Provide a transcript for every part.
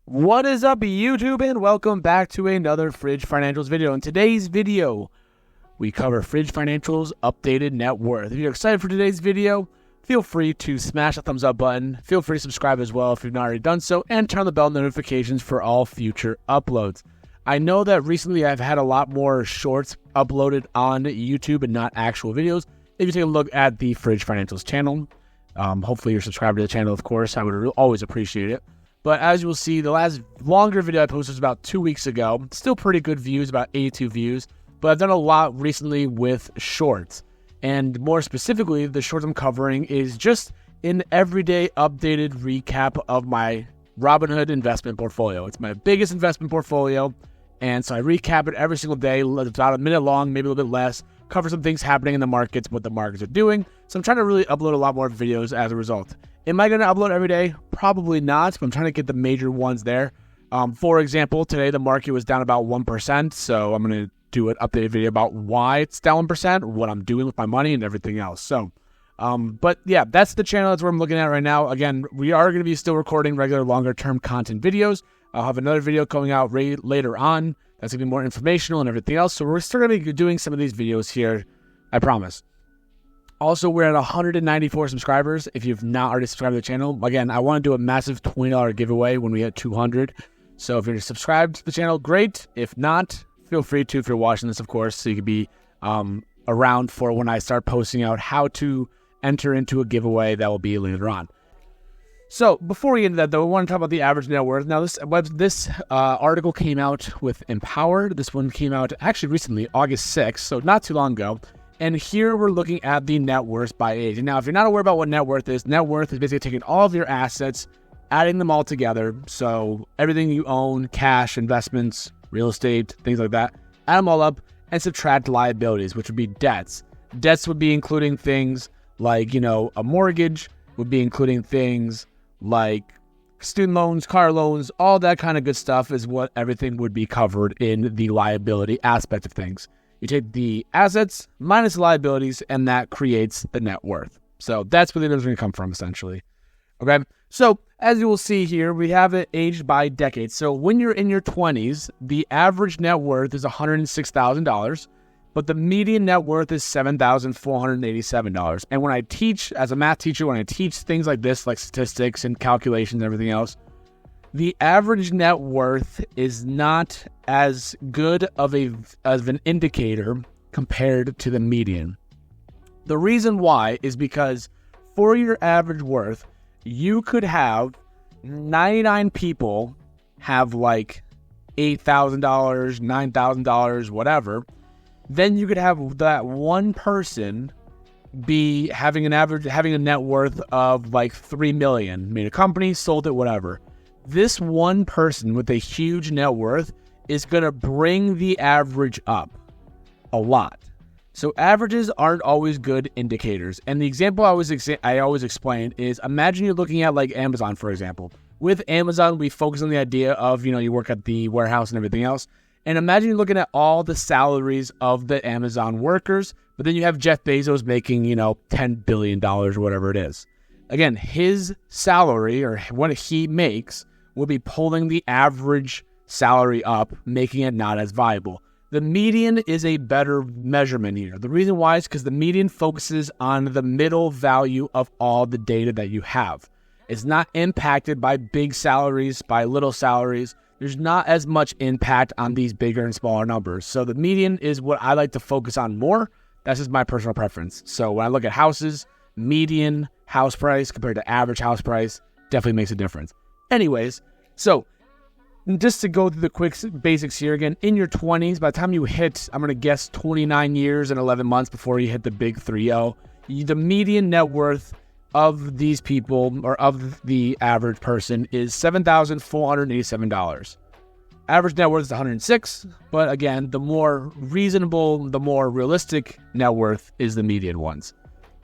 What is up, YouTube, and welcome back to another Fridge Financials video. In today's video, we cover Fridge Financials' updated net worth. If you're excited for today's video, feel free to smash the thumbs up button. Feel free to subscribe as well if you've not already done so, and turn on the bell notifications for all future uploads. I know that recently I've had a lot more shorts uploaded on YouTube and not actual videos. If you take a look at the Fridge Financials channel, hopefully you're subscribed to the channel, of course. I would always appreciate it. But as you will see, the last longer video I posted was about 2 weeks ago. Still pretty good views, about 82 views. But I've done a lot recently with shorts. And more specifically, the shorts I'm covering is just an everyday updated recap of my Robinhood investment portfolio. It's my biggest investment portfolio. And so I recap it every single day, about a minute long, maybe a little bit less. Cover some things happening in the markets, what the markets are doing. So I'm trying to really upload a lot more videos as a result. Am I going to upload every day? Probably not, but I'm trying to get the major ones there. For example, today the market was down about 1%, so I'm going to do an updated video about why it's down 1%, what I'm doing with my money, and everything else. So, but yeah, that's the channel. That's what I'm looking at right now. Again, we are going to be still recording regular longer-term content videos. I'll have another video coming out later on. That's going to be more informational and everything else. So we're still going to be doing some of these videos here, I promise. Also, we're at 194 subscribers. If you've not already subscribed to the channel, again, I want to do a massive $20 giveaway when we hit 200. So if you're subscribed to the channel, great. If not, feel free to if you're watching this, of course, so you can be around for when I start posting out how to enter into a giveaway that will be later on. So before we get into that, though, I want to talk about the average net worth. Now, this article came out with Empowered. This one came out actually recently, August 6th, so not too long ago. And here we're looking at the net worth by age. And now, if you're not aware about what net worth is basically taking all of your assets, adding them all together. So everything you own, cash, investments, real estate, things like that, add them all up and subtract liabilities, which would be debts. Debts would be including things like, a mortgage, would be including things like student loans, car loans, all that kind of good stuff is what everything would be covered in the liability aspect of things. You take the assets minus the liabilities, and that creates the net worth. So that's where the numbers are going to come from, essentially. Okay? So as you will see here, we have it aged by decades. So when you're in your 20s, the average net worth is $106,000, but the median net worth is $7,487. And when I teach, as a math teacher, when I teach things like this, like statistics and calculations and everything else, the average net worth is not as good of an indicator compared to the median. The reason why is because for your average worth, you could have 99 people have like $8,000, $9,000, whatever. Then you could have that one person be having a net worth of like $3 million. Made a company, sold it, whatever. This one person with a huge net worth is going to bring the average up a lot. So averages aren't always good indicators. And the example I always explain is, imagine you're looking at like Amazon, for example. With Amazon, we focus on the idea of, you work at the warehouse and everything else. And imagine you're looking at all the salaries of the Amazon workers, but then you have Jeff Bezos making, $10 billion or whatever it is. Again, his salary or what he makes will be pulling the average salary up, making it not as viable. The median is a better measurement here. The reason why is because the median focuses on the middle value of all the data that you have. It's not impacted by big salaries, by little salaries. There's not as much impact on these bigger and smaller numbers. So the median is what I like to focus on more. That's just my personal preference. So when I look at houses, median house price compared to average house price definitely makes a difference. Anyways, so just to go through the quick basics here again, in your 20s, by the time you hit, I'm going to guess 29 years and 11 months before you hit the big 3-0, the median net worth of these people, or of the average person, is $7,487. Average net worth is 106, but again, the more reasonable, the more realistic net worth is the median ones.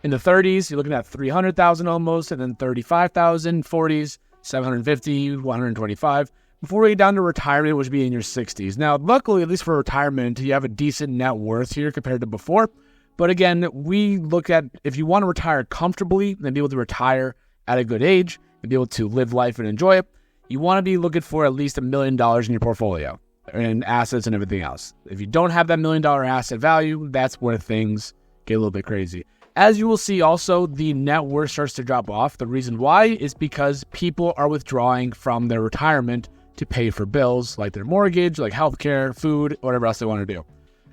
In the 30s, you're looking at 300,000 almost, and then 35,000, 40s, 750, 125. Before we get down to retirement, which would be in your 60s. Now, luckily, at least for retirement, you have a decent net worth here compared to before. But again, we look at, if you want to retire comfortably and be able to retire at a good age and be able to live life and enjoy it, you want to be looking for at least $1 million in your portfolio and assets and everything else. If you don't have that $1 million asset value, that's where things get a little bit crazy. As you will see also, the net worth starts to drop off. The reason why is because people are withdrawing from their retirement to pay for bills like their mortgage, like healthcare, food, whatever else they want to do.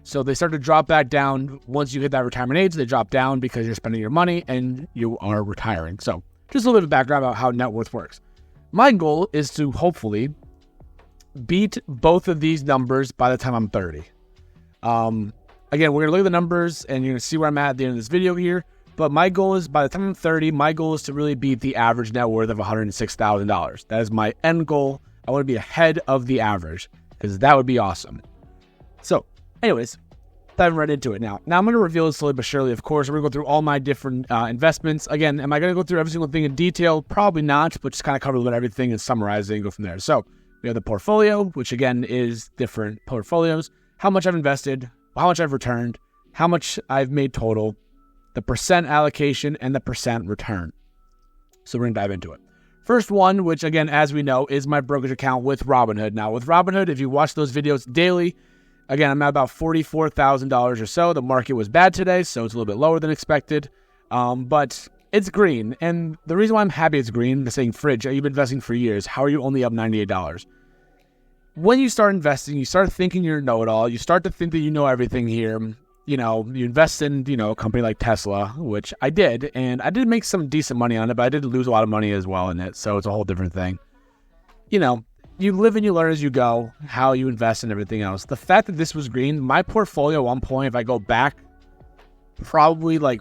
So they start to drop back down. Once you hit that retirement age, they drop down because you're spending your money and you are retiring. So just a little bit of background about how net worth works. My goal is to hopefully beat both of these numbers by the time I'm 30. Again, we're going to look at the numbers and you're going to see where I'm at the end of this video here. But my goal is by the time I'm 30, my goal is to really beat the average net worth of $106,000. That is my end goal. I want to be ahead of the average because that would be awesome. So anyways, diving right into it now. Now I'm going to reveal this slowly but surely. Of course, we're going to go through all my different investments. Again, am I going to go through every single thing in detail? Probably not, but just kind of cover a little bit of everything and summarize it and go from there. So we have the portfolio, which again is different portfolios, how much I've invested, how much I've returned, how much I've made total, the percent allocation, and the percent return. So we're going to dive into it. First one, which again, as we know, is my brokerage account with Robinhood. Now with Robinhood, if you watch those videos daily, again, I'm at about $44,000 or so. The market was bad today, so it's a little bit lower than expected. But it's green. And the reason why I'm happy it's green, saying, Fridge, you've been investing for years. How are you only up $98? When you start investing, you start thinking you're a know-it-all. You start to think that you know everything here. You know, you invest in, a company like Tesla, which I did. And I did make some decent money on it, but I did lose a lot of money as well in it. So it's a whole different thing. You live and you learn as you go, how you invest and everything else. The fact that this was green, my portfolio at one point, if I go back probably like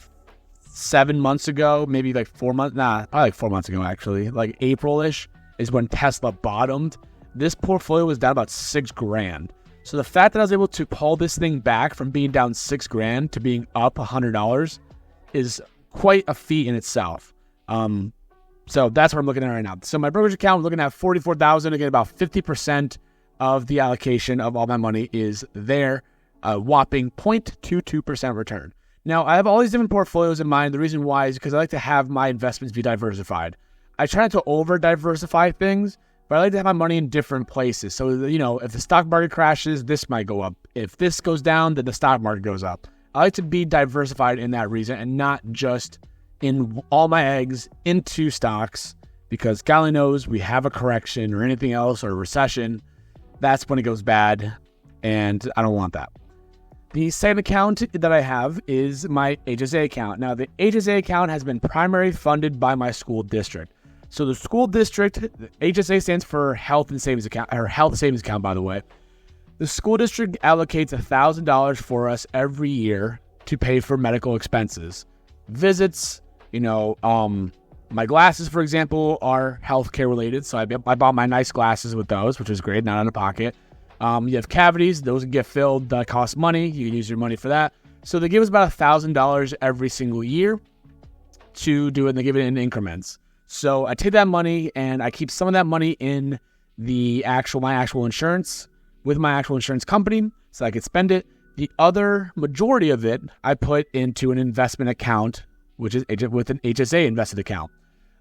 7 months ago, maybe like 4 months, probably like 4 months ago actually, like April-ish is when Tesla bottomed. This portfolio was down about $6,000. So the fact that I was able to pull this thing back from being down $6,000 to being up $100 is quite a feat in itself. So that's what I'm looking at right now. So my brokerage account, I'm looking at $44,000. Again, about 50% of the allocation of all my money is there, a whopping 0.22% return. Now, I have all these different portfolios in mind. The reason why is because I like to have my investments be diversified. I try not to over-diversify things, but I like to have my money in different places. So, if the stock market crashes, this might go up. If this goes down, then the stock market goes up. I like to be diversified in that reason and not just in all my eggs into stocks, because God only knows we have a correction or anything else or a recession. That's when it goes bad, and I don't want that. The second account that I have is my HSA account. Now, the HSA account has been primarily funded by my school district. So the school district, HSA stands for Health and Savings Account, or Health Savings Account, by the way. The school district allocates $1,000 for us every year to pay for medical expenses, visits. My glasses, for example, are healthcare related. So I bought my nice glasses with those, which is great, not out of pocket. You have cavities, those get filled, that cost money. You can use your money for that. So they give us about $1,000 every single year to do it, and they give it in increments. So I take that money and I keep some of that money in my actual insurance with my actual insurance company so I could spend it. The other majority of it I put into an investment account, which is with an HSA invested account.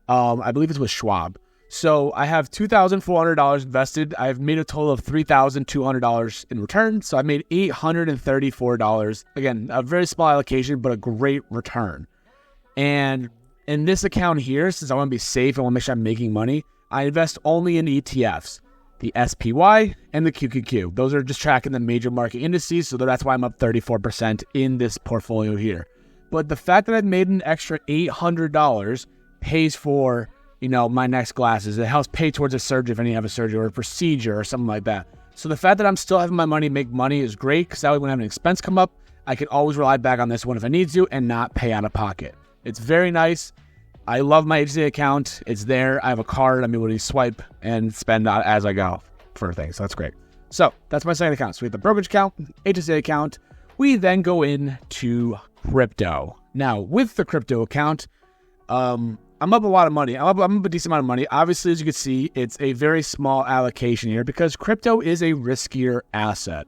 I believe it's with Schwab. So I have $2,400 invested. I've made a total of $3,200 in return. So I made $834. Again, a very small allocation, but a great return. And in this account here, since I want to be safe, I want to make sure I'm making money, I invest only in ETFs, the SPY and the QQQ. Those are just tracking the major market indices. So that's why I'm up 34% in this portfolio here. But the fact that I've made an extra $800 pays for, my next glasses. It helps pay towards a surgery if I need to have a surgery or a procedure or something like that. So the fact that I'm still having my money make money is great, because that way when I have an expense come up, I can always rely back on this one if I need to and not pay out of pocket. It's very nice. I love my HSA account. It's there. I have a card. I'm able to swipe and spend as I go for things. So that's great. So that's my second account. So we have the brokerage account, HSA account. We then go into crypto. Now, with the crypto account, I'm up a lot of money. I'm up a decent amount of money. Obviously, as you can see, it's a very small allocation here because crypto is a riskier asset.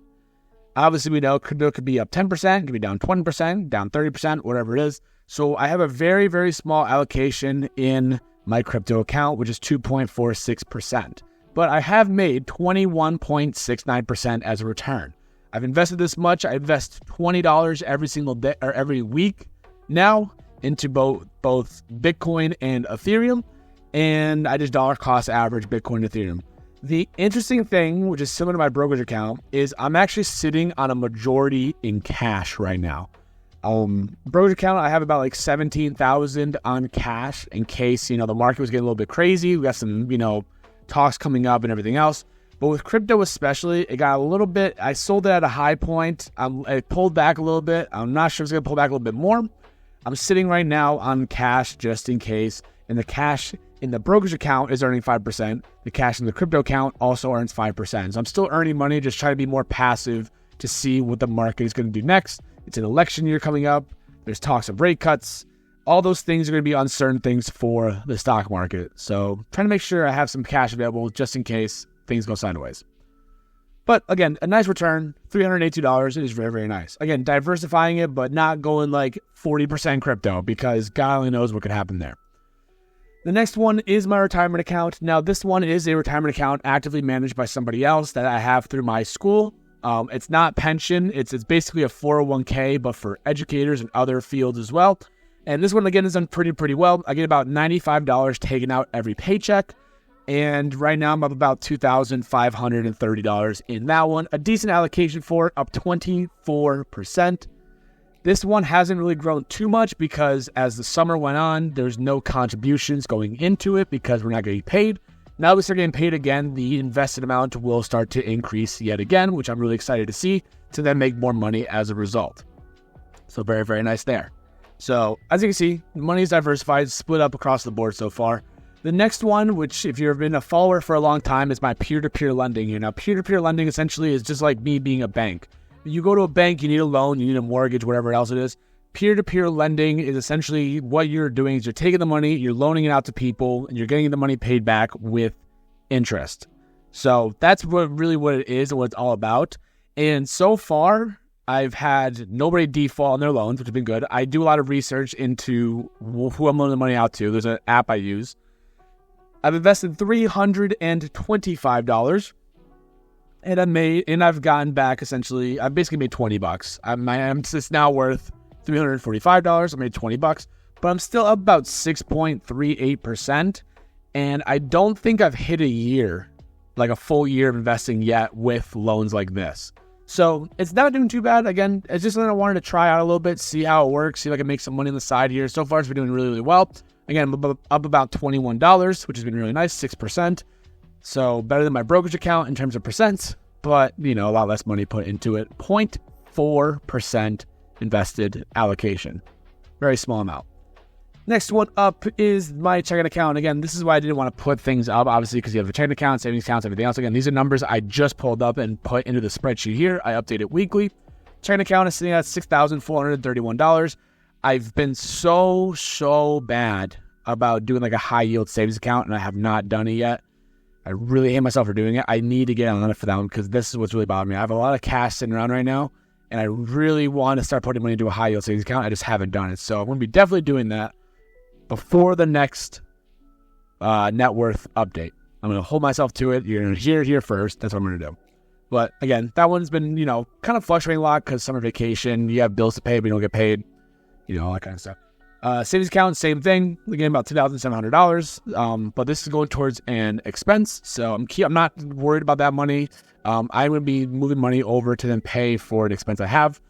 Obviously, we know crypto could be up 10%, could be down 20%, down 30%, whatever it is. So I have a very, very small allocation in my crypto account, which is 2.46%. but I have made 21.69% as a return. I've invested this much. I invest $20 every single day or every week now into both Bitcoin and Ethereum, and I just dollar cost average Bitcoin and Ethereum. The interesting thing, which is similar to my brokerage account, is I'm actually sitting on a majority in cash right now. Brokerage account, I have about like 17,000 on cash in case, the market was getting a little bit crazy. We got some, talks coming up and everything else. But with crypto especially, it got a little bit, I sold it at a high point. It pulled back a little bit. I'm not sure if it's going to pull back a little bit more. I'm sitting right now on cash just in case. And the cash in the brokerage account is earning 5%. The cash in the crypto account also earns 5%. So I'm still earning money, just trying to be more passive to see what the market is going to do next. It's an election year coming up. There's talks of rate cuts. All those things are going to be uncertain things for the stock market. So trying to make sure I have some cash available just in case things go sideways. But again, a nice return, $382. It is very, very nice. Again, diversifying it, but not going like 40% crypto because God only knows what could happen there. The next one is my retirement account. Now, this one is a retirement account actively managed by somebody else that I have through my school. It's not pension. It's basically a 401k, but for educators and other fields as well. And this one, again, is done pretty well. I get about $95 taken out every paycheck. And right now, I'm up about $2,530 in that one. A decent allocation for it, up 24%. This one hasn't really grown too much because as the summer went on, there's no contributions going into it because we're not getting paid. Now we start getting paid again, the invested amount will start to increase yet again, which I'm really excited to see, to then make more money as a result. So very, very nice there. So as you can see, money is diversified, split up across the board so far. The next one, which if you've been a follower for a long time, is my peer-to-peer lending. Now, peer-to-peer lending essentially is just like me being a bank. You go to a bank, you need a loan, you need a mortgage, whatever else it is. Peer-to-peer lending is essentially what you're doing is you're taking the money, you're loaning it out to people, and you're getting the money paid back with interest. So that's what it is and what it's all about. And so far, I've had nobody default on their loans, which has been good. I do a lot of research into who I'm loaning the money out to. There's an app I use. I've invested $325. And I've gotten back essentially, I basically made $20. It's now worth $345. I made $20, but I'm still up about 6.38%. And I don't think I've hit a year, like a full year of investing yet with loans like this. So it's not doing too bad. Again, it's just something I wanted to try out a little bit, see how it works, see if I can make some money on the side here. So far, it's been doing really, really well. Again, I'm up about $21, which has been really nice, 6%. So better than my brokerage account in terms of percents, but, a lot less money put into it. 0.4% invested allocation. Very small amount. Next one up is my checking account. Again, this is why I didn't want to put things up, obviously, because you have a checking account, savings accounts, everything else. Again, these are numbers I just pulled up and put into the spreadsheet here. I update it weekly. Checking account is sitting at $6,431. I've been so bad about doing like a high yield savings account, and I have not done it yet. I really hate myself for doing it. I need to get on it for that one because this is what's really bothering me. I have a lot of cash sitting around right now, and I really want to start putting money into a high yield savings account. I just haven't done it. So I'm going to be definitely doing that before the next net worth update. I'm going to hold myself to it. You're going to hear it here first. That's what I'm going to do. But again, that one's been, kind of fluctuating a lot because summer vacation, you have bills to pay, but you don't get paid, all that kind of stuff. Savings account, same thing. Again, about $2,700. But this is going towards an expense, so I'm not worried about that money. I'm going to be moving money over to then pay for an expense I have,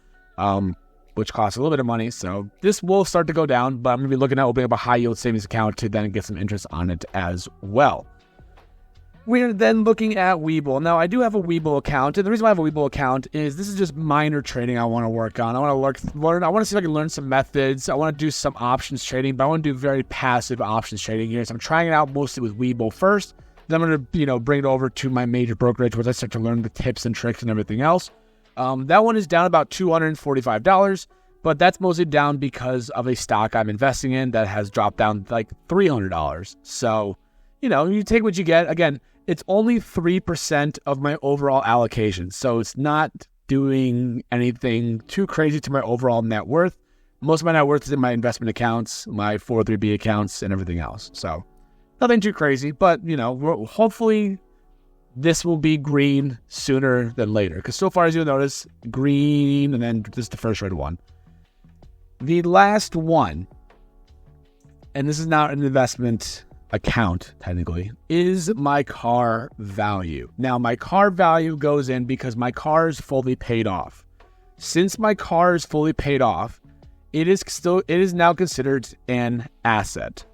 which costs a little bit of money. So this will start to go down, but I'm going to be looking at opening up a high yield savings account to then get some interest on it as well. We're then looking at Webull. Now, I do have a Webull account, and the reason why I have a Webull account is this is just minor trading I want to work on. I want to learn. I want to see if I can learn some methods. I want to do some options trading, but I want to do very passive options trading here. So I'm trying it out mostly with Webull first. Then I'm going to, bring it over to my major brokerage once I start to learn the tips and tricks and everything else. That one is down about $245, but that's mostly down because of a stock I'm investing in that has dropped down like $300. So, you take what you get. Again, it's only 3% of my overall allocation, so it's not doing anything too crazy to my overall net worth. Most of my net worth is in my investment accounts, my 403b accounts, and everything else. So nothing too crazy, but, hopefully this will be green sooner than later. Because so far, as you'll notice, green, and then this is the first red one. The last one, and this is not an investment account, technically, is my car value. Now, my car value goes in because my car is fully paid off. Since my car is fully paid off, it is now considered an asset.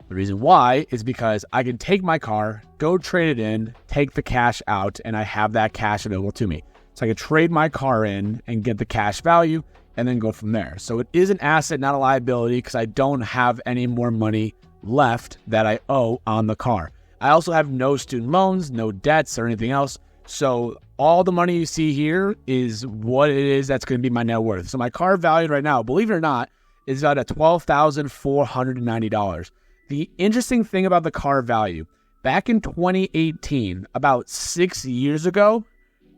The reason why is because I can take my car, go trade it in, take the cash out, and I have that cash available to me. So I can trade my car in and get the cash value and then go from there. So it is an asset, not a liability, because I don't have any more money left that I owe on the car. I also have no student loans, no debts or anything else. So all the money you see here is what it is that's going to be my net worth. So my car value right now, believe it or not, is about at $12,490. The interesting thing about the car value, back in 2018, about 6 years ago,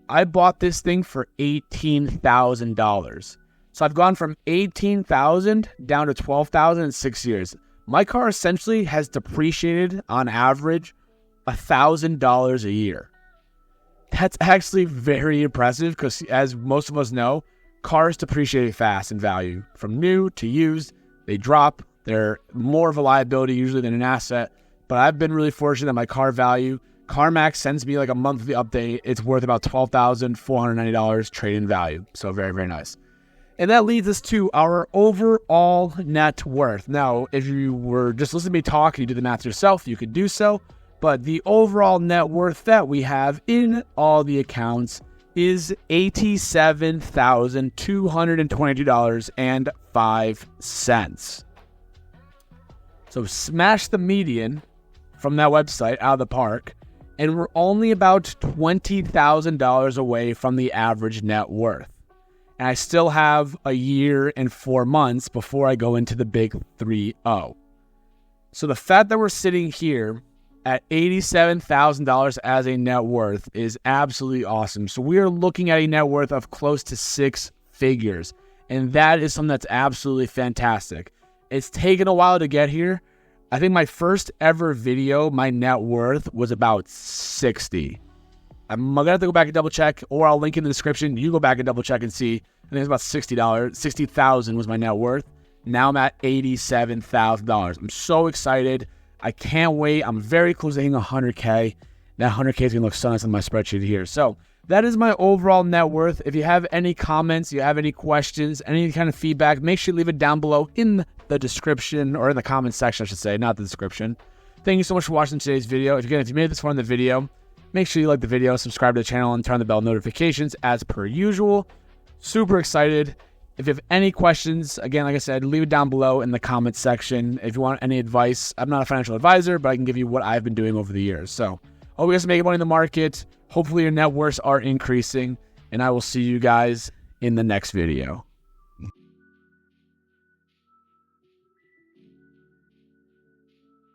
I bought this thing for $18,000. So I've gone from $18,000 down to $12,000 in 6 years. My car essentially has depreciated on average $1,000 a year. That's actually very impressive because, as most of us know, cars depreciate fast in value. From new to used, they drop. They're more of a liability usually than an asset. But I've been really fortunate that my car value, CarMax sends me like a monthly update. It's worth about $12,490 trade-in value. So very, very nice. And that leads us to our overall net worth. Now, if you were just listening to me talk and you do the math yourself, you could do so. But the overall net worth that we have in all the accounts is $87,222.05. So smash the median from that website out of the park, and we're only about $20,000 away from the average net worth. And I still have a year and 4 months before I go into the big 3-0. So the fact that we're sitting here at $87,000 as a net worth is absolutely awesome. So we are looking at a net worth of close to 6 figures. And that is something that's absolutely fantastic. It's taken a while to get here. I think my first ever video, my net worth was about 60. I'm going to have to go back and double check, or I'll link in the description. You go back and double check and see. I think it's about $60. 60,000 was my net worth. Now I'm at $87,000. I'm so excited. I can't wait. I'm very close to hitting 100K. That 100K is going to look so nice on my spreadsheet here. So that is my overall net worth. If you have any comments, you have any questions, any kind of feedback, make sure you leave it down below in the description, or in the comment section, I should say, not the description. Thank you so much for watching today's video. If you made it this far in the video, make sure you like the video, subscribe to the channel, and turn the bell notifications as per usual. Super excited. If you have any questions, again, like I said, leave it down below in the comment section. If you want any advice, I'm not a financial advisor, but I can give you what I've been doing over the years. So hope you guys are making money in the market. Hopefully your net worths are increasing, and I will see you guys in the next video.